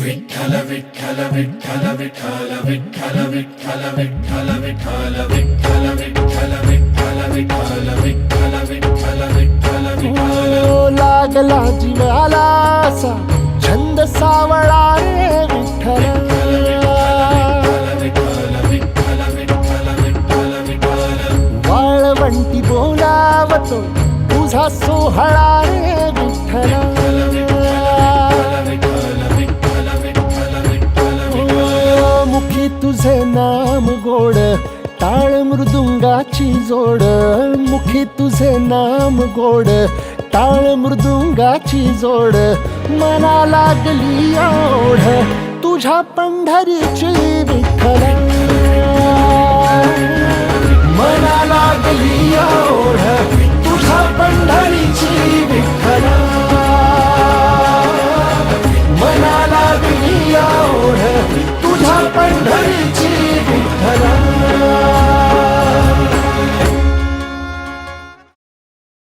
विठ्ठल विठ्ठल विठ्ठल विठ्ठल विठ्ठल विठ्ठल विठ्ठल विठ्ठल विठ्ठल विठ्ठल विठ्ठल विठ्ठल विठ्ठल विठ्ठल विठ्ठल विठ्ठल लागला जीवाला असा छंद सावळा रे विठ्ठल वाळवंटी बोलावतो तुझा सोहळा रे विठ्ठल मुखी तुझे नाम गोड टाळ मृदुंगाची जोड मुखी तुझे नाम गोड टाळ मृदुंगाची जोड मना लागली ओढ तुझ्या पंढरीची विठ्ठल मना लागली ओढ तुझ्या पंढरीची विठ्ठल मना लागली ओढ तुझ्या पंढरीची